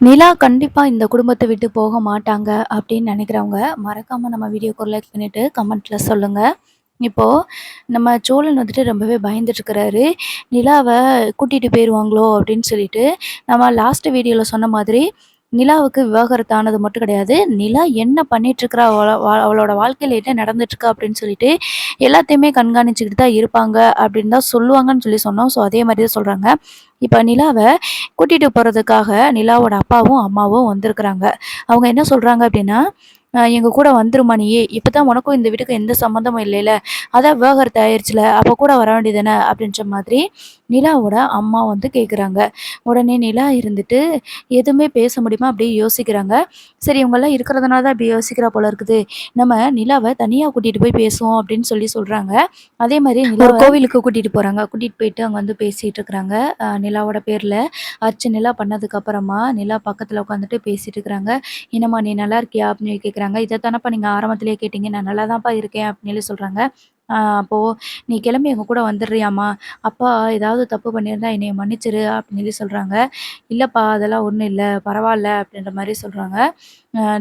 நிலா கண்டிப்பா இந்த குடும்பத்த விட்டு போக மாட்டாங்க அப்படின்னு நினைக்கிறவங்க, மறக்காம நம்ம வீடியோக்கு ஒரு லைக் பண்ணிட்டு கமெண்ட்ல சொல்லுங்க. இப்போ நம்ம சோழன் வந்துட்டு ரொம்பவே பயந்துட்டு இருக்கிறாரு. நிலாவ கூட்டிட்டு போயிருவாங்களோ அப்படின்னு சொல்லிட்டு, நம்ம லாஸ்ட் வீடியோல சொன்ன மாதிரி, நிலாவுக்கு விவாகரத்து ஆனது மட்டும் கிடையாது. நிலா என்ன பண்ணிட்டுருக்கிறா, அவளோட வாழ்க்கையில என்ன நடந்துட்டுருக்கு அப்படின்னு சொல்லிட்டு, எல்லாத்தையுமே கண்காணிச்சுக்கிட்டு தான் இருப்பாங்க அப்படின்னு தான் சொல்லுவாங்கன்னு சொல்லி சொன்னோம். ஸோ அதே மாரி தான் சொல்றாங்க. இப்ப நிலாவ கூட்டிட்டு போறதுக்காக நிலாவோட அப்பாவும், அம்மாவும் வந்திருக்கிறாங்க. அவங்க என்ன சொல்றாங்க அப்டின்னா, எங்க கூட வந்துருமா நீயி. இப்பதான் உனக்கும் இந்த வீட்டுக்கும் எந்த சம்மந்தமும் இல்லைல. அதான் விவாகரத்து ஆயிருச்சுல. அப்ப கூட வர வேண்டியது தானே அப்டின்ற மாதிரி நிலாவோட அம்மா வந்து கேட்குறாங்க. உடனே நிலா இருந்துட்டு எதுவுமே பேச முடியாம அப்டியே யோசிக்கிறாங்க. சரி இவங்கலாம் இருக்கிறதுனால தான் இப்டி யோசிக்கிறா போல இருக்குது. நம்ம நிலாவ தனியா கூட்டிட்டு போய் பேசுவோம் அப்டின்னு சொல்றாங்க. அதே மாரி ஒரு கோவிலுக்கு கூட்டிட்டு போறாங்க. கூட்டிட்டு போயிட்டு அங்க வந்து பேசிட்டு இருக்கிறாங்க. நிலாவோட பேர்ல. அர்ச்சனைலாம் பண்ணதுக்கு அப்புறமா, நிலா பக்கத்துல உட்காந்துட்டு பேசிட்டு இருக்கிறாங்க. "என்னம்மா நீ நல்லா இருக்கியா?" அப்படின்னு சொல்லி கேட்குறாங்க. "இத தானப்பா நீங்க ஆரம்பத்திலேயே கேட்டீங்க. நான் நல்லா தான்ப்பா இருக்கேன்." அப்படின்னு சொல்லி சொல்றாங்க. அப்போ "நீ கிளம்பி எங்க கூட வந்துடுறியாம்மா? அப்பா ஏதாவது தப்பு பண்ணியிருந்தா என்னைய மன்னிச்சிரு." அப்படின்னு சொல்லி சொல்றாங்க. "இல்லப்பா அதெல்லாம் ஒண்ணும் இல்ல. பரவால்ல." அப்படின்ற மாரி சொல்றாங்க.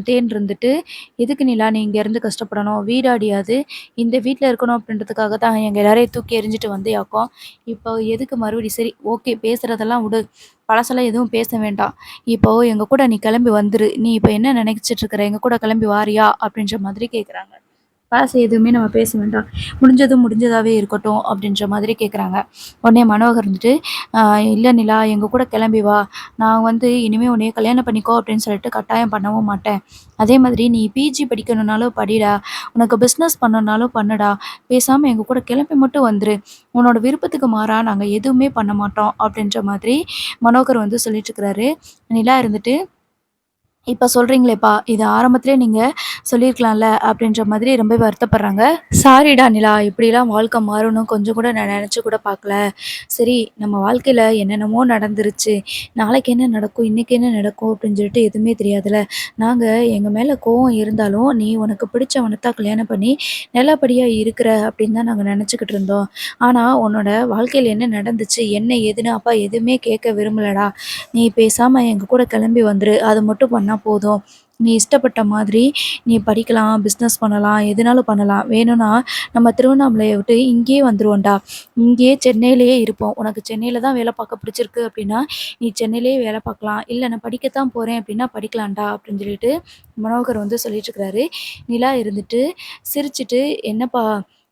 தேன் இருந்துட்டு, "எதுக்கு நிலா நீ இங்கேருந்து கஷ்டப்படணும்? வீடாடி அது. இந்த வீட்ல இருக்கணும் அப்படின்றதுக்காக தான் எங்க எல்லாரையும் தூக்கி எறிஞ்சிட்டு வந்தியாக்கும். இப்போ எதுக்கு மறுபடி சரி ஓகே பேசுறதெல்லாம் விடு. பழசெல்லாம் எதுவும் பேச வேண்டாம். இப்போ எங்க கூட நீ கிளம்பி வந்துரு. நீ இப்ப என்ன நினைச்சிட்டு இருக்கிற? எங்க கூட கிளம்பி வாரியா?" அப்படின்ற மாதிரி கேட்குறாங்க. பழசு எதுவுமே நம்ம பேச வேண்டாம். முடிஞ்சது முடிஞ்சதாவே இருக்கட்டும் அப்படின்ற மாதிரி கேட்குறாங்க. உடனே மனோகர் வந்துட்டு, "அ இல்ல நிலா எங்க கூட கிளம்பி வா. நான் வந்து இனிமே உன்னைய கல்யாணம் பண்ணிக்கோ அப்படின்னு சொல்லிட்டு கட்டாயம் பண்ணவும் மாட்டேன். அதே மாதிரி நீ பிஜி படிக்கணும்னாலும் படிடா. உனக்கு பிஸ்னஸ் பண்ணணும்னாலும் பண்ணுடா. பேசாம எங்க கூட கிளம்பி மட்டும் வந்துரு. உன்னோட விருப்பத்துக்கு மாறா நாங்க எதுவுமே பண்ண மாட்டோம்." அப்படின்ற மாதிரி மனோகர் வந்து சொல்லிட்டு இருக்கிறாரு. நிலா இருந்துட்டு, "இப்ப சொல்றீங்களேப்பா, இது ஆரம்பத்திலே நீங்க சொல்லியிருக்கலாம்ல." அப்படின்ற மாதிரி ரொம்ப வருத்தப்படுறாங்க. "சாரிடா நிலா, இப்படிலாம் வாழ்க்கை மாறும்னு கொஞ்சம் கூட நான் நெனச்சு கூட பார்க்கல. சரி நம்ம வாழ்க்கையில என்னென்னமோ நடந்துருச்சு. நாளைக்கு என்ன நடக்கும், இன்னைக்கு என்ன நடக்கும் அப்படின்னு சொல்லிட்டு எதுவுமே தெரியாதுல்ல. நாங்க எங்க மேல கோவம் இருந்தாலும், நீ உனக்கு பிடிச்சவன தான் கல்யாணம் பண்ணி நல்லபடியா இருக்கிற அப்படின்னு தான் நாங்க நெனச்சுக்கிட்டு இருந்தோம். ஆனா உன்னோட வாழ்க்கையில என்ன நடந்துச்சு, என்ன ஏதுன்னு அப்பா எதுவுமே கேட்க விரும்பலடா. நீ பேசாம எங்க கூட கிளம்பி வந்துரு. அது மட்டும் பண்ணா போதும். நீ இஷ்டப்பட்ட மாதிரி நீ படிக்கலாம், பிஸ்னஸ் பண்ணலாம், எதுனாலும் பண்ணலாம். வேணும்னா நம்ம திருவண்ணாமலைய விட்டு இங்கேயே வந்துருவோம்டா. இங்கேயே சென்னையிலேயே இருப்போம். உனக்கு சென்னையில தான் வேலை பார்க்க பிடிச்சிருக்கு அப்படின்னா, நீ சென்னையிலேயே வேலை பார்க்கலாம். இல்ல நான் படிக்கத்தான் போறேன் அப்படின்னா படிக்கலாம்டா." அப்படின்னு சொல்லிட்டு மனோகர் வந்து சொல்லிட்டு இருக்கிறாரு. நிலா இருந்துட்டு சிரிச்சுட்டு, "என்னப்பா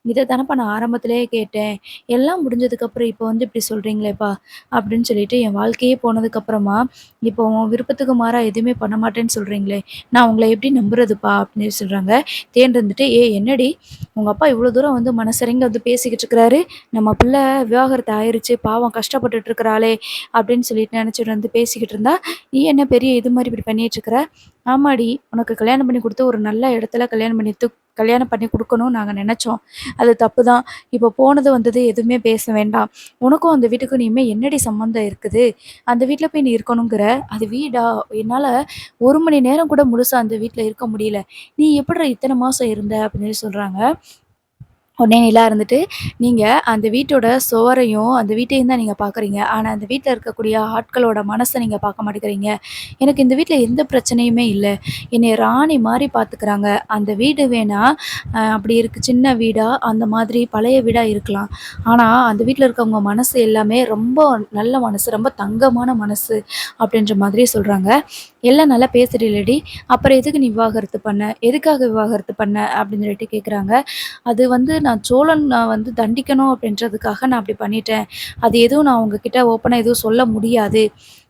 இத தானப்பா நான் ஆரம்பத்திலேயே கேட்டேன். எல்லாம் முடிஞ்சதுக்கப்புறம் இப்போ வந்து இப்படி சொல்றீங்களேப்பா." அப்படின்னு சொல்லிட்டு, "என் வாழ்க்கையே போனதுக்கப்புறமா, இப்போ உன் விருப்பத்துக்கு மாறா எதுவுமே பண்ண மாட்டேன்னு சொல்றீங்களே, நான் உங்கள எப்படி நம்புறதுப்பா?" அப்படின்னு சொல்றாங்க. தேன் இருந்துட்டு, "ஏய் என்னடி உங்க அப்பா இவ்வளோ தூரம் வந்து மனசிறங்கி வந்து பேசிக்கிட்டு இருக்கிறாரு. நம்ம பிள்ளை விவாகரத்து ஆயிருச்சு, பாவம் கஷ்டப்பட்டுட்டு இருக்கிறாளே அப்படின்னு சொல்லிட்டு நினச்சிட்டு வந்து பேசிக்கிட்டு இருந்தா, நீ என்ன பெரிய இது மாரி இப்படி பண்ணிட்டு இருக்கிற? ஆமாடி, உனக்கு கல்யாணம் பண்ணி குடுத்து ஒரு நல்ல இடத்துல கல்யாணம் பண்ணி குடுக்கணும்னு நாங்க நெனச்சோம். அது தப்பு தான். இப்போ போனது வந்தது எதுவுமே பேச வேண்டாம். உனக்கும் அந்த வீட்டுக்கும் இனிமே என்னடி சம்மந்தம் இருக்குது? அந்த வீட்ல போய் நீ இருக்கணுங்கிற, அது வீடா? என்னால 1 மணி நேரம் கூட முழுசா அந்த வீட்ல இருக்க முடியல. நீ எப்புட்றா இத்தன மாசம் இருந்த?" அப்படின்னு சொல்லி சொல்றாங்க. உடனே நிலா இருந்துட்டு, "நீங்க அந்த வீட்டோட சுவரையும், அந்த வீட்டையும் தான் நீங்க பார்க்குறீங்க. ஆனா அந்த வீட்ல இருக்கக்கூடிய ஆட்களோட மனச நீங்க பார்க்க மாட்டேங்கிறீங்க. எனக்கு இந்த வீட்ல எந்த பிரச்சனையுமே இல்ல. என்னைய ராணி மாரி பார்த்துக்கிறாங்க. அந்த வீடு வேணா அப்படி இருக்கு சின்ன வீடா, அந்த மாதிரி பழைய வீடா இருக்கலாம். ஆனா அந்த வீட்ல இருக்கவங்க மனசு எல்லாமே ரொம்ப நல்ல மனசு, ரொம்ப தங்கமான மனசு." அப்படின்ற மாதிரி சொல்றாங்க. "எல்லாம் நல்லா பேசுறீலடி, அப்புறம் எதுக்கு நீ விவாகரத்து பண்ண? எதுக்காக விவாகரத்து பண்ண?" அப்படின்னு சொல்லிட்டு கேட்குறாங்க. "அது வந்து நான் நான் வந்து தண்டிக்கணும் அப்படின்றதுக்காக நான் அப்படி பண்ணிட்டேன். அது எதுவும் நான் உங்ககிட்ட ஓப்பனா எதுவும் சொல்ல முடியாது.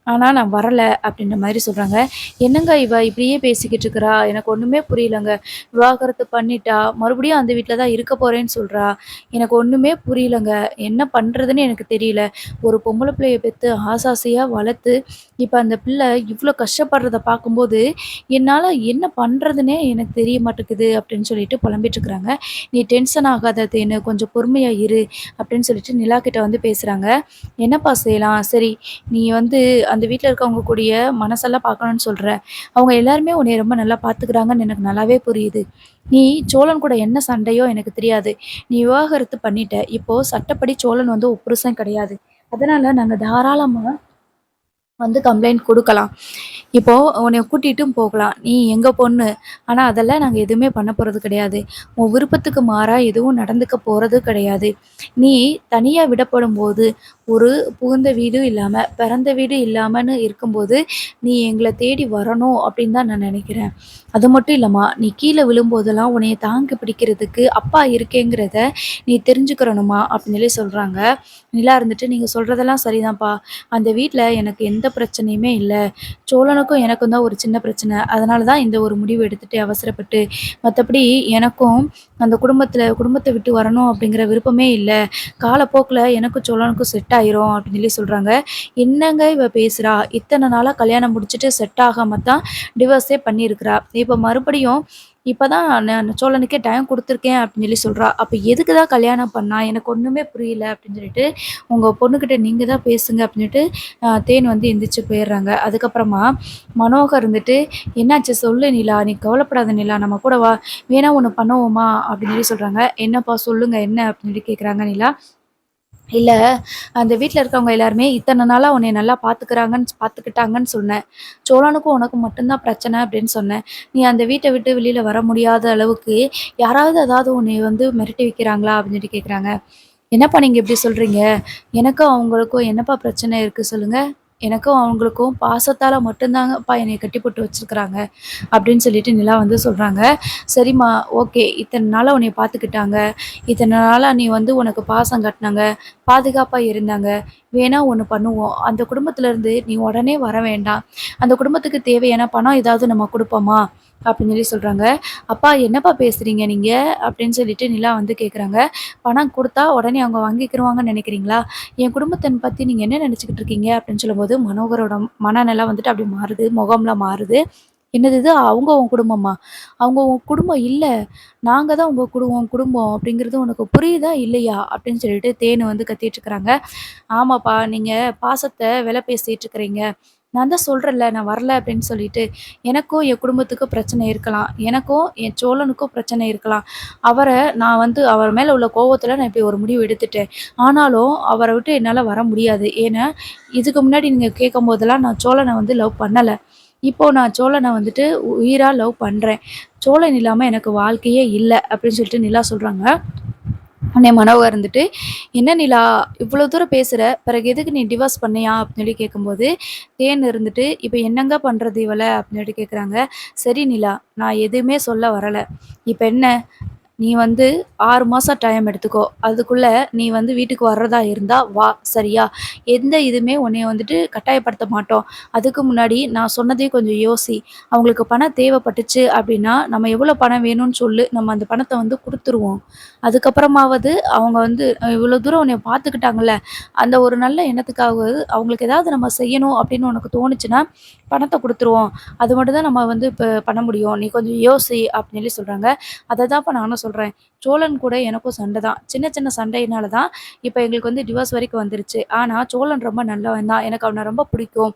ஆனா நான் வரல." அப்படின்ற மாரி சொல்றாங்க. "என்னங்க இவ இப்படியே பேசிக்கிட்டு இருக்கிறா? எனக்கு ஒண்ணுமே புரியலங்க. விவாகரத்து பண்ணிட்டா, மறுபடியும் அந்த வீட்ல தான் இருக்க போறேன்னு சொல்றா. எனக்கு ஒண்ணுமே புரியலங்க. என்ன பண்றதுன்னு எனக்கு தெரியல. ஒரு பொம்பள பிள்ளைய பெத்து ஆசாசையா வளர்த்து, இப்ப அந்த பிள்ளை இவ்ளோ கஷ்டப்படுறத பார்க்கும்போது, என்னால என்ன பண்றதுன்னே எனக்கு தெரிய மாட்டேங்குது." அப்படின்னு சொல்லிட்டு புலம்பிட்டு இருக்கிறாங்க. "நீ டென்ஷன் ஆகாத தேனு, கொஞ்சம் பொறுமையா இரு." அப்படின்னு சொல்லிட்டு நிலா கிட்ட வந்து பேசுறாங்க. "என்னப்பா செய்யலாம்? சரி, நீ வந்து அந்த வீட்ல இருக்கவங்க கூடய மனசெல்லாம் பார்க்கணும்னு சொல்ற. அவங்க எல்லாருமே உன்னைய ரொம்ப நல்லா பார்த்துக்கிறாங்கன்னு எனக்கு நல்லாவே புரியுது. நீ சோழன் கூட என்ன சண்டையோ எனக்கு தெரியாது. நீ விவாகரத்து பண்ணிட்ட. இப்போ சட்டப்படி சோழன் வந்து உன் புருஷன் கிடையாது. அதனால நாங்க தாராளமா வந்து கம்ப்ளைண்ட் குடுக்கலாம். இப்போ உன்னைய கூட்டிட்டும் போகலாம். நீ எங்க பொண்ணு. ஆனா அதெல்லாம் நாங்க எதுவுமே பண்ண போறது கிடையாது. உன் விருப்பத்துக்கு மாறா எதுவும் நடந்துக்க போறது கிடையாது. நீ தனியா விடப்படும்போது, ஒரு புகுந்த வீடும் இல்லாம, பிறந்த வீடு இல்லாமன்னு இருக்கும்போது, நீ எங்கள தேடி வரணும் அப்படின்னு தான் நான் நெனைக்கிறேன். அது மட்டும் இல்லம்மா, நீ கீழ விழும்போதெல்லாம் உன்னைய தாங்கி பிடிக்கிறதுக்கு அப்பா இருக்கேங்கிறத நீ தெரிஞ்சுக்கிறணுமா அப்படின்னு சொல்லி சொல்றாங்க. நிலா இருந்துட்டு, நீங்க சொல்றதெல்லாம் சரிதான்ப்பா. அந்த வீட்ல எனக்கு எந்த பிரச்சனையுமே இல்ல. சோழனுக்கும் எனக்கும் தான் ஒரு சின்ன பிரச்சனை. அதனால தான் இந்த ஒரு முடிவு எடுத்துட்டேன் அவசரப்பட்டு. மத்தபடி எனக்கும் அந்த குடும்பத்த விட்டு வரணும் அப்படிங்கிற விருப்பமே இல்ல. காலப்போக்குல எனக்கும் சோழனுக்கும் செட் ஆயிரும் அப்படின்னு சொல்லி சொல்றாங்க. என்னங்க இவ பேசுறா? இத்தன நாளா கல்யாணம் முடிச்சுட்டு செட் ஆகாம தான் டிவோர்ஸே பண்ணியிருக்கிறா. இப்ப மறுபடியும் இப்ப தான் நான் சோழனுக்கே டைம் குடுத்துருக்கேன் அப்படின்னு சொல்லி சொல்றா. அப்ப எதுக்கு தான் கல்யாணம் பண்ணா? எனக்கு ஒண்ணுமே புரியல அப்படின்னு சொல்லிட்டு, உங்க பொண்ணுகிட்ட நீங்க தான் பேசுங்க அப்படின்னு சொல்லிட்டு தேன் வந்து எந்திரிச்சு போயிடுறாங்க. அதுக்கப்புறமா மனோகர் இருந்துட்டு, "என்னாச்சு சொல்லு நிலா. நீ கவலைப்படாத நிலா. நம்ம கூட வா. வேணா ஒண்ணு பண்ணுவோமா?" அப்படின்னு சொல்லி சொல்றாங்க. "என்னப்பா சொல்லுங்க என்ன?" அப்படின்னு சொல்லி கேட்குறாங்க நிலா. "இல்ல, அந்த வீட்ல இருக்கவங்க எல்லாருமே இத்தன நாளா உன்னைய நல்லா பார்த்துக்கிட்டாங்கன்னு சொன்னேன். சோழனுக்கும் உனக்கும் மட்டும் தான் பிரச்சனை அப்படின்னு சொன்னேன். நீ அந்த வீட்ட விட்டு வெளியில வர முடியாத அளவுக்கு யாராவது ஏதாவது உன்னைய வந்து மிரட்டி வைக்கிறாங்களா?" அப்படின்னு சொல்லி கேட்குறாங்க. "என்னப்பா நீங்க இப்படி சொல்றீங்க? எனக்கும் அவங்களுக்கும் என்னப்பா பிரச்சனை இருக்கு சொல்லுங்க? எனக்கும் அவங்களுக்கும் பாசத்தால மட்டும் தாங்கப்பா என்னைய கட்டி போட்டு வச்சிருக்கிறாங்க." அப்படின்னு சொல்லிட்டு நிலா வந்து சொல்றாங்க. "சரிம்மா, ஓகே. இத்தன நாளா உன்னைய பார்த்துக்கிட்டாங்க. இத்தன நாளா நீ வந்து உனக்கு பாசம் காட்டுனாங்க. பாதுகாப்பா இருந்தாங்க. வேணா ஒண்ணு பண்ணுவோம். அந்த குடும்பத்திலருந்து நீ உடனே வர வேண்டாம். அந்த குடும்பத்துக்கு தேவையான பணம் ஏதாவது நம்ம குடுப்போமா?" அப்படின்னு சொல்லி சொல்றாங்க. "அப்பா என்னப்பா பேசுறீங்க நீங்க?" அப்படின்னு சொல்லிட்டு நிலா வந்து கேட்குறாங்க. "பணம் குடுத்தா உடனே அவங்க வாங்கிக்கிருவாங்கன்னு நெனைக்கிறீங்களா? என் குடும்பத்த பத்தி நீங்க என்ன நெனச்சுக்கிட்டு இருக்கீங்க?" அப்படின்னு சொல்லும்போது மனோகரோட மனநிலை வந்துட்டு அப்படியே மாறுது. முகம்லாம் மாறுது. "என்னது இது? அவங்க உன் குடும்பமா? அவங்க உன் குடும்பம் இல்ல. நாங்க தான் உன் குடும்பம் அப்படிங்கிறது உனக்கு புரியுதா? இல்லையா?" அப்படின்னு சொல்லிட்டு தேனு வந்து கத்திட்டு இருக்கிறாங்க. "ஆமாப்பா, நீங்க பாசத்த விலை பேசிட்டு இருக்கிறீங்க. நான் தான் சொல்றேன்ல, நான் வரல அப்படின்னு சொல்லிட்டு. எனக்கும் என் குடும்பத்துக்கும் பிரச்சனை இருக்கலாம். எனக்கும் என் சோழனுக்கும் பிரச்சனை இருக்கலாம். அவர நான் வந்து அவர் மேல உள்ள கோவத்துல நான் இப்படி ஒரு முடிவு எடுத்துட்டேன். ஆனாலும் அவர விட்டு என்னால வர முடியாது. ஏன்னா, இதுக்கு முன்னாடி நீங்க கேட்கும்போதெல்லாம் நான் சோழன வந்து லவ் பண்ணல. இப்போ நான் சோழன வந்துட்டு உயிரா லவ் பண்றேன். சோழன் இல்லாம எனக்கு வாழ்க்கையே இல்ல." அப்படின்னு சொல்லிட்டு நிலா சொல்றாங்க. உடனே மனோகர் இருந்துட்டு, "என்ன நிலா இவ்வளோ தூரம் பேசுற, பிறகு எதுக்கு நீ டிவோர்ஸ் பண்ணியா?" அப்படின்னு சொல்லி கேட்கும்போது, தேன் இருந்துட்டு, "இப்ப என்னங்க பண்றது இவள?" அப்படின்னு சொல்லி கேட்குறாங்க. "சரி நிலா, நான் எதுவுமே சொல்ல வரல. இப்ப என்ன? நீ வந்து 6 மாசம் டைம் எடுத்துக்கோ. அதுக்குள்ள நீ வந்து வீட்டுக்கு வர்றதா இருந்தா வா, சரியா? எந்த இதுவுமே உன்னைய வந்துட்டு கட்டாயப்படுத்த மாட்டோம். அதுக்கு முன்னாடி நான் சொன்னதையும் கொஞ்சம் யோசி. அவங்களுக்கு பணம் தேவைப்பட்டுச்சு அப்படின்னா, நம்ம எவ்வளோ பணம் வேணும்னு சொல்லு. நம்ம அந்த பணத்த வந்து குடுத்துருவோம். அதுக்கப்புறமாவது அவங்க வந்து இவ்வளோ தூரம் உன்னைய பார்த்துக்கிட்டாங்கல்ல, அந்த ஒரு நல்ல எண்ணத்துக்காகவாது அவங்களுக்கு ஏதாவது நம்ம செய்யணும் அப்படின்னு உனக்கு தோணுச்சுன்னா, பணத்த குடுத்துருவோம். அது மட்டும் தான் நம்ம வந்து இப்ப பண்ண முடியும். நீ கொஞ்சம் யோசி." அப்படின்னு சொல்லி சொல்றாங்க. அததான்ப்பா நானும் சொல்றேன். சோழன் கூட எனக்கும் சண்டை தான். சின்ன சின்ன சண்டையினால தான் இப்ப எங்களுக்கு வந்து டிவோர்ஸ் வரைக்கும் வந்துருச்சு. ஆனா சோழன் ரொம்ப நல்லவன் தான். எனக்கு அவன ரொம்ப பிடிக்கும்.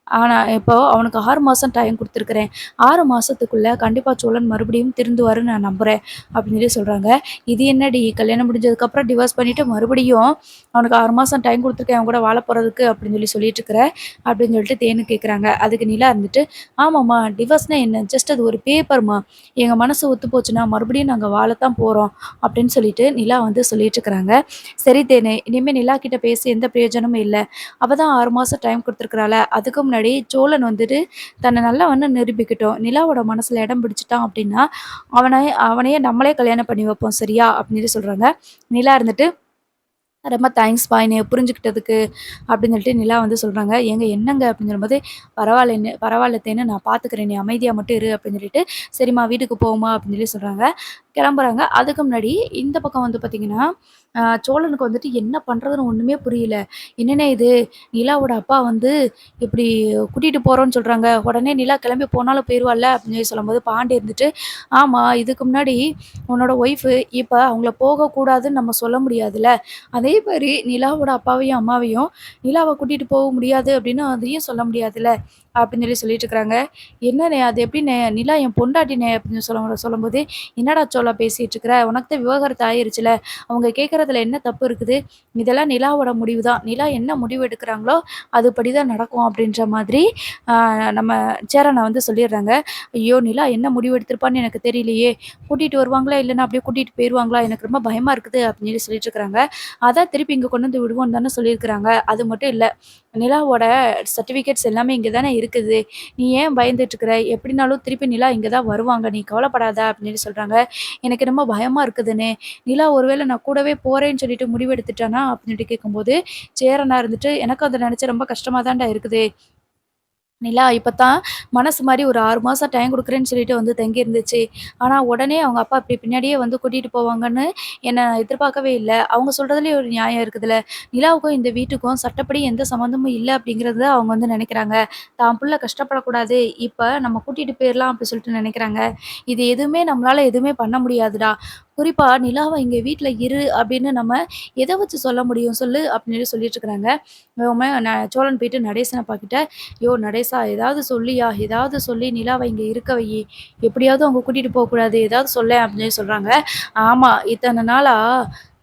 ஆனா, இப்போ அவனுக்கு 6 மாசம் டைம் குடுத்துருக்கிறேன். 6 மாசத்துக்குள்ள கண்டிப்பா சோழன் மறுபடியும் திருந்துவாருன்னு நான் நம்புறேன்." அப்படின்னு சொல்லி சொல்றாங்க. "இது என்னடி கல்யாணம் முடிஞ்சதுக்கப்புறம் டிவோர்ஸ் பண்ணிட்டு மறுபடியும் அவனுக்கு 6 மாசம் டைம் குடுத்துருக்கேன் அவன் கூட வாழ போறதுக்கு அப்படின்னு சொல்லி சொல்லிட்டு இருக்கிற?" அப்படின்னு சொல்லிட்டு தேனு கேட்குறாங்க. அதுக்கு நிலா இருந்துட்டு, "ஆமாம்மா, டிவோர்ஸ்னா என்ன? ஜஸ்ட் அது ஒரு பேப்பர்மா. எங்க மனசு ஒத்து போச்சுன்னா மறுபடியும் நாங்க வாழத்தான் போறோம்." அப்படின்னு சொல்லிட்டு நிலா வந்து சொல்லிட்டு இருக்கிறாங்க. "சரி தேனு, இனிமே நிலா கிட்ட பேசி எந்த பிரயோஜனமும் இல்ல. அவ தான் 6 மாசம் டைம் குடுத்துருக்கிறாள, அதுக்கு முன்னாடி சோழன் வந்துட்டு தன்னை நல்லவன்னு நிரூபிக்கட்டும். நிலாவோட மனசுல இடம் பிடிச்சுட்டான் அப்படின்னா, அவனையே நம்மளே கல்யாணம் பண்ணி வைப்போம் சரியா?" அப்படின்னு சொல்றாங்க. நிலா இருந்துட்டு, "ரொம்ப தேங்க்ஸ்ப்பா என்னைய புரிஞ்சுக்கிட்டதுக்கு." அப்படின்னு சொல்லிட்டு நிலா வந்து சொல்றாங்க. "ஏங்க என்னங்க?" அப்படின்னு சொல்லும்போது, பரவால்ல தேனு, நான் பார்த்துக்கிறேன். நீ அமைதியா மட்டும் இரு." அப்படின்னு சொல்லிட்டு, "சரிம்மா வீட்டுக்கு போம்மா." அப்படின்னு சொல்லி சொல்றாங்க. கிளம்புறாங்க. அதுக்கு முன்னாடி இந்த பக்கம் வந்து பார்த்தீங்கன்னா, சோழனுக்கு வந்துட்டு என்ன பண்றதுன்னு ஒண்ணுமே புரியல. "என்னண்ணே இது? நிலாவோட அப்பா வந்து இப்படி கூட்டிட்டு போறோம்ன்னு சொல்றாங்க. உடனே நிலா கிளம்பி போனாலும் போயிருவாள்ல." அப்படின்னு சொல்லி சொல்லும்போது, பாண்டி இருந்துட்டு, "ஆமா, இதுக்கு முன்னாடி உன்னோட ஒய்ஃபு இப்ப அவங்கள போகக்கூடாதுன்னு நம்ம சொல்ல முடியாதுல்ல. அதே மாரி நிலாவோட அப்பாவையும், அம்மாவையும் நிலாவ கூட்டிட்டு போக முடியாது அப்படின்னு அதையும் சொல்ல முடியாதுல்ல. அப்படின்னு சொல்லிட்டு இருக்கிறாங்க. "என்னண்ணே அது எப்படிண்ணே? நிலா என் பொண்டாட்டிண்ணே" அப்படின்னு சொல்லும்போது, "என்னடா சோளா பேசிட்டு இருக்கிற? உனக்கு தான் விவாகரத்து ஆயிருச்சுல. அவங்க கேட்கறதுல என்ன தப்பு இருக்குது? இதெல்லாம் நிலாவோட முடிவு தான். நிலா என்ன முடிவு எடுக்கிறாங்களோ, அதுபடி தான் நடக்கும்" அப்படின்ற மாதிரி அ நம்ம சேரன வந்து சொல்லிடுறாங்க. "ஐயோ! நிலா என்ன முடிவு எடுத்திருப்பான்னு எனக்கு தெரியலையே. கூட்டிட்டு வருவாங்களா? இல்லன்னா அப்படியே கூட்டிட்டு போயிருவாங்களா? எனக்கு ரொம்ப பயமா இருக்குது" அப்படின்னு சொல்லிட்டு இருக்கிறாங்க. அதான் திருப்பி இங்க கொண்டு வந்து விடுவோம்னு தானே சொல்லியிருக்கிறாங்க. அது மட்டும் இல்ல. நிலாவோட சர்டிஃபிகேட்ஸ் எல்லாமே இங்க தானே இருக்குது. நீ ஏன் பயந்துட்டு இருக்கிற? எப்படினாலும் திருப்பி நிலா இங்க தான் வருவாங்க. நீ கவலைப்படாத அப்படின்னு சொல்றாங்க. எனக்கு என்னமோ பயமா இருக்குதுண்ணே. நிலா ஒருவேளை நான் கூடவே போறேன்னு சொல்லிட்டு முடிவெடுத்துட்டானா? அப்படின்ட்டு கேட்கும்போது, சேரனா இருந்துட்டு, எனக்கும் அத நெனச்சு ரொம்ப கஷ்டமா தான்டா இருக்குது. நிலா இப்ப தான் மனசு மாரி ஒரு 6 மாசம் டைம் குடுக்குறேன்னு சொல்லிட்டு வந்து தங்கி இருந்துச்சு. ஆனா, உடனே அவங்க அப்பா இப்டி பின்னாடியே வந்து கூட்டிட்டு போவாங்கன்னு என்ன எதிர்பார்க்கவே இல்ல. அவங்க சொல்றதுலயும் ஒரு நியாயம் இருக்குதுல்ல. நிலாவுக்கும் இந்த வீட்டுக்கும் சட்டப்படி எந்த சம்மந்தமும் இல்ல அப்டிங்கிறத அவங்க வந்து நெனைக்கிறாங்க. தான் புள்ள கஷ்டப்படக்கூடாது. இப்ப நம்ம கூட்டிட்டு போயிரலாம் அப்டி சொல்லிட்டு நெனைக்கிறாங்க. இது எதுவுமே நம்மளால எதுவுமே பண்ண முடியாதுடா. குறிப்பா நிலாவ இங்க வீட்ல இரு அப்டின்னு நம்ம எத வச்சு சொல்ல முடியும் சொல்லு? அப்டின்னு சொல்லிட்டு இருக்கிறாங்க. சோழன் போயிட்டு நடேசன பாக்கிட்ட யோவ் நடேசா! ஏதாவது சொல்லியா? ஏதாவது சொல்லி நிலாவ இங்க இருக்க வையி. எப்படியாவது அவங்க கூட்டிட்டு போக்கூடாது. ஏதாவது சொல்லேன் அப்படின்னு சொல்லி சொல்றாங்க. ஆமா, இத்தன நாளா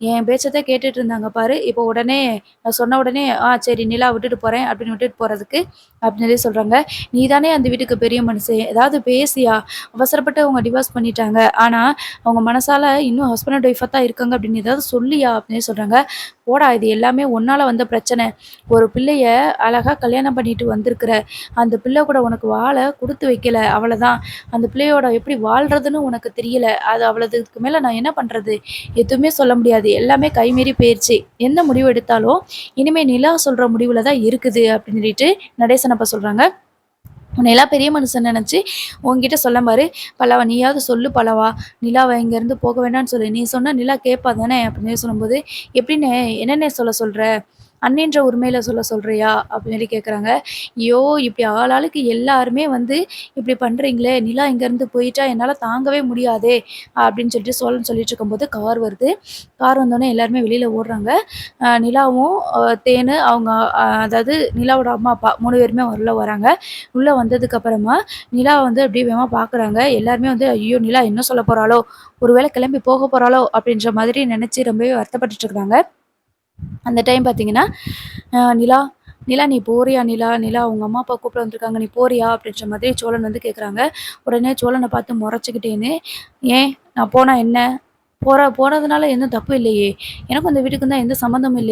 என் பேச்ச தான் கேட்டுட்டு இருந்தாங்க பாரு. இப்போ உடனே நான் சொன்ன உடனே, சரி நிலா விட்டுட்டு போறேன் அப்படின்னு விட்டுட்டு போறதுக்கு அப்படின்னு சொல்லி சொல்றாங்க. நீ தானே அந்த வீட்டுக்கு பெரிய மனுஷன். ஏதாவது பேசியா? அவசரப்பட்டு அவங்க டிவோர்ஸ் பண்ணிட்டாங்க. ஆனா, அவங்க மனசால இன்னும் ஹஸ்பண்ட் அண்ட் ஒய்ஃபா தான் இருக்காங்க அப்படின்னு ஏதாவது சொல்லியா? அப்படின்னு சொல்றாங்க. போடா இது எல்லாமே உன்னால வந்த பிரச்சனை. ஒரு பிள்ளைய அழகா கல்யாணம் பண்ணிட்டு வந்திருக்கிற. அந்த பிள்ளை கூட உனக்கு வாழ குடுத்து வைக்கல. அவ்வளதான். அந்த பிள்ளையோட எப்படி வாழ்றதுன்னு உனக்கு தெரியல. அது அவ்வளதுக்கு மேல நான் என்ன பண்றது? எதுவுமே சொல்ல முடியாது. எல்லாமே கைமீறி போயிருச்சு. எந்த முடிவு எடுத்தாலும், இனிமே நிலா சொல்ற முடிவுல தான் இருக்குது அப்படின்னு சொல்லிட்டு நடேசன் அப்பா சொல்றாங்க. உன்னையெல்லாம் பெரிய மனுஷன் நெனச்சு உன்கிட்ட சொல்லேன் பாரு. பல்லவா நீயாவது சொல்லு பல்லவா. நிலாவ இங்கேருந்து போக வேண்டான்னு சொல்லு. நீ சொன்னா நிலா கேட்பா தானே அப்படின்னு சொல்லும்போது, எப்படிண்ணே என்னண்ணே சொல்ல சொல்ற? அண்ணின்ற உரிமையில சொல்ல சொல்றியா? அப்படின்னு சொல்லி கேட்குறாங்க. ஐயோ! இப்படி ஆளாளுக்கு எல்லாருமே வந்து இப்படி பண்றீங்களே! நிலா இங்கேருந்து போயிட்டா என்னால தாங்கவே முடியாதே! அப்படின்னு சொல்லிட்டு சோழன் சொல்லிட்டு இருக்கும்போது கார் வருது. கார் வந்தோனே எல்லாருமே வெளியில ஓடுறாங்க. நிலாவும், தேனு அவங்க அதாவது நிலாவோட அம்மா, அப்பா 3 பேருமே உள்ள வராங்க. உள்ள வந்ததுக்கப்புறமா நிலாவ வந்து அப்படியே வேகமா பார்க்குறாங்க. எல்லாருமே வந்து, "ஐயோ! நிலா என்ன சொல்ல போறாளோ? ஒரு வேளை கிளம்பி போக போறாளோ?" அப்படின்ற மாதிரி நெனச்சு ரொம்பவே வருத்தப்பட்டுட்டு இருக்காங்க. அந்த டைம் பார்த்தீங்கன்னா, "நிலா, நிலா நீ போறியா நிலா? நிலா உங்க அம்மா, அப்பா கூப்பிட வந்திருக்காங்க. நீ போறியா?" அப்படின்ற மாதிரி சோழன் வந்து கேட்குறாங்க. உடனே சோழன பார்த்து மொறச்சுக்கிட்டேன்னு, "ஏன் நான் போனா என்ன? போனதுனால எதுவும் தப்பு இல்லையே! எனக்கும் இந்த வீட்டுக்கும் தான் எந்த சம்மந்தமும்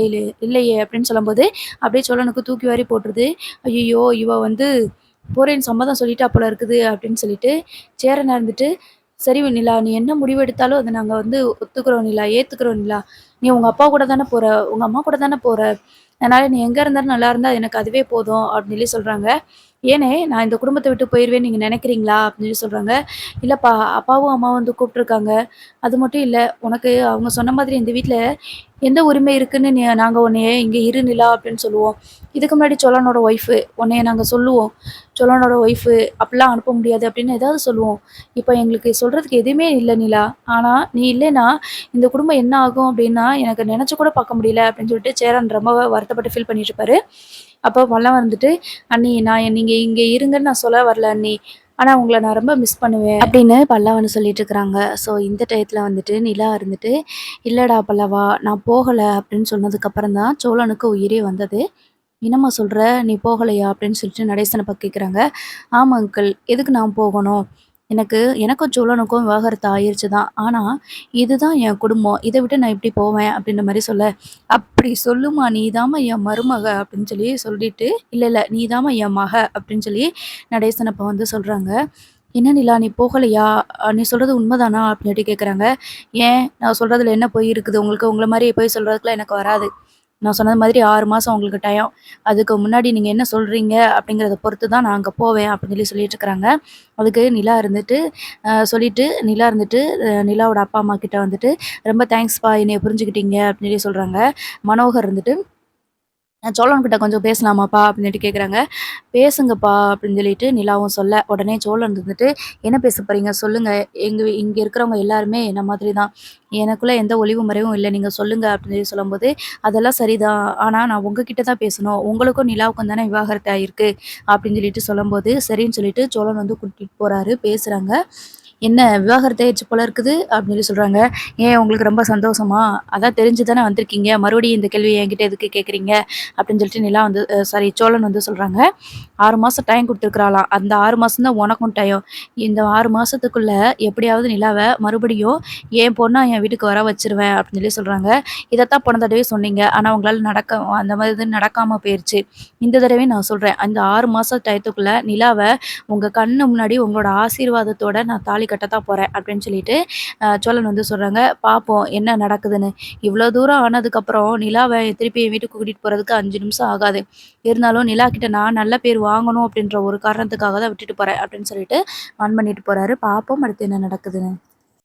இல்லையே!" அப்படின்னு சொல்லும்போது, அப்படியே சோழனுக்கு தூக்கி வாரி போட்டுருது. "ஐய்யய்யோ! இவ வந்து போறேன்னு சம்மதம் சொல்லிட்டா போல இருக்குது" அப்படின்னு சொல்லிட்டு சேரன் இருந்துட்டு, "சரி நிலா, நீ என்ன முடிவு எடுத்தாலும் அத நாங்க வந்து ஒத்துக்கிறோம் நிலா, ஏத்துக்கிறோம் நிலா. நீ உங்க அப்பா கூட தானே போற, உங்க அம்மா கூட தானே போற. அதனால நீ எங்க இருந்தாலும் நல்லா இருந்தா எனக்கு அதுவே போதும்" அப்படின்னு சொல்லி சொல்றாங்க. "ஏனே நான் இந்த குடும்பத்த விட்டு போயிருவேன்னு நீங்க நெனைக்கிறீங்களா?" அப்படின்னு சொல்லி சொல்றாங்க. "இல்லப்பா, அப்பாவும் அம்மாவும் வந்து கூப்ட்டுருக்காங்க. அது மட்டும் இல்ல, உனக்கு அவங்க சொன்ன மாதிரி இந்த வீட்ல எந்த உரிமை இருக்குன்னு நாங்க உன்னைய இங்க இரு நிலா அப்படின்னு சொல்லுவோம். இதுக்கு முன்னாடி சோழனோட ஒய்ஃபு உன்னைய நாங்க சொல்லுவோம். சோழனோட ஒய்ஃபு அப்படிலாம் அனுப்ப முடியாது அப்படின்னு ஏதாவது சொல்லுவோம். இப்ப எங்களுக்கு சொல்றதுக்கு எதுவுமே இல்ல நிலா. ஆனா நீ இல்லைன்னா இந்த குடும்பம் என்ன ஆகும் அப்படின்னா எனக்கு நெனச்சு கூட பார்க்க முடியல" அப்படின்னு சொல்லிட்டு சேரன் ரொம்ப வருத்தப்பட்டு ஃபீல் பண்ணிட்டு இருப்பாரு. அப்போ பல்லவன் வந்துட்டு, "அண்ணி நீங்க இங்க இருங்கன்னு நான் சொல்ல வரல அண்ணி. ஆனா உங்கள நான் ரொம்ப மிஸ் பண்ணுவேன்" அப்படின்னு பல்லவன் சொல்லிட்டு இருக்கிறாங்க. ஸோ இந்த டயத்துல வந்துட்டு நிலா இருந்துட்டு, "இல்லடா பல்லவா, நான் போகல" அப்படின்னு சொன்னதுக்கப்புறம் தான் சோழனுக்கு உயிரே வந்தது. "என்னம்மா சொல்ற? நீ போகலையா?" அப்படின்னு சொல்லிட்டு நடேசன கேட்குறாங்க. "ஆமா அங்கிள். எதுக்கு நான் போகணும்? எனக்கும் சோழனுக்கும் விவாகரத்து ஆயிருச்சு தான். ஆனா, இதுதான் என் குடும்பம். இத விட்டு நான் எப்படி போவேன்?" அப்படின்ற மாரி சொல்ல, "அப்படி சொல்லுமா, நீ தாம்மா என் மருமக" அப்படின்னு சொல்லி சொல்லிட்டு, "இல்ல, இல்ல நீ தாம்மா என் மக" அப்படின்னு சொல்லி நடேசன் அப்ப வந்து சொல்றாங்க. "என்ன நிலா நீ போகலையா? நீ சொல்றது உண்மதானா?" அப்படின்னுட்டு கேட்குறாங்க. "ஏன்? நான் சொல்றதுல என்ன பொய் இருக்குது? உங்களுக்கு உங்கள மாரி பொய் சொல்றதுக்குலாம் எனக்கு வராது. நான் சொன்னது மாதிரி 6 மாசம் உங்களுக்கு டயம். அதுக்கு முன்னாடி நீங்க என்ன சொல்றீங்க அப்படிங்கிறத பொறுத்து தான் நான் அங்க போவேன்" அப்படின்னு சொல்லிட்டு இருக்கிறாங்க. அதுக்கு நிலா இருந்துட்டு சொல்லிட்டு நிலா இருந்துட்டு நிலாவோட அப்பா, அம்மா கிட்ட வந்துட்டு, "ரொம்ப தேங்க்ஸ்ப்பா என்னைய புரிஞ்சுக்கிட்டீங்க" அப்படின்னு சொல்லி சொல்றாங்க. மனோகர் இருந்துட்டு சோழன்கிட்ட கொஞ்சம் பேசலாமாப்பா?" அப்படின்னுட்டு கேட்குறாங்க. "பேசுங்கப்பா" அப்படின்னு சொல்லிட்டு நிலாவும் சொல்ல, உடனே சோழன் இருந்துட்டு, "என்ன பேச போறீங்க? சொல்லுங்க. இங்க இருக்கிறவங்க எல்லாருமே என்ன மாதிரி தான். எனக்குள்ள எந்த ஒளிவு மறைவும் இல்ல. நீங்க சொல்லுங்க" அப்படின்னு சொல்லி சொல்லும்போது, "அதெல்லாம் சரிதான். ஆனா நான் உங்ககிட்ட தான் பேசணும். உங்களுக்கும் நிலாவுக்கும் தானே விவாகரத்து ஆயிருக்கு" அப்படின்னு சொல்லிட்டு சொல்லும்போது, சரின்னு சொல்லிட்டு சோழன் வந்து கூட்டிட்டு போறாரு. பேசுறாங்க. "என்ன விவாகரத்து ஆயிருச்சு போல இருக்குது" அப்படின்னு சொல்லி சொல்றாங்க. "ஏன் உங்களுக்கு ரொம்ப சந்தோஷமா? அதான் தெரிஞ்சு தானே வந்திருக்கீங்க. மறுபடியும் இந்த கேள்விய என்கிட்ட எதுக்கு கேட்குறீங்க?" அப்படின்னு சொல்லிட்டு நிலா வந்து சாரி சோழன் வந்து சொல்றாங்க. 6 மாசம் டைம் குடுத்துருக்காளாம். அந்த 6 மாசம் தான் உனக்கும் டைம். இந்த 6 மாசத்துக்குள்ள எப்படியாவது நிலாவ மறுபடியும் என் பொண்ணா என் வீட்டுக்கு வர வச்சுருவேன் அப்படின்னு சொல்லி சொல்றாங்க. இதத்தான் போன தடவையும் சொன்னீங்க. ஆனா உங்களால அந்த மாதிரி இது நடக்காம போயிருச்சு. இந்த தடவையும் நான் சொல்றேன். அந்த 6 மாச டயத்துக்குள்ள நிலாவ உங்க கண்ணு முன்னாடி உங்களோட ஆசீர்வாதத்தோட நான் தாலி கட்ட தான் போறேன் அப்படின்னு சொல்லிட்டு சோழன் வந்து சொல்றாங்க. பார்ப்போம் என்ன நடக்குதுன்னு. இவ்வளோ தூரம் ஆனதுக்கப்புறம் நிலாவ திருப்பி என் வீட்டுக்கு கூட்டிட்டு போறதுக்கு 5 நிமிஷம் ஆகாது. இருந்தாலும் நிலா கிட்ட நான் நல்ல பேர் வாங்கணும் அப்படின்ற ஒரு காரணத்துக்காக தான் விட்டுட்டு போறேன் அப்படின்னு சொல்லிட்டு பண்ணிட்டு போறாரு. பார்ப்போம் அடுத்து என்ன நடக்குதுன்னு.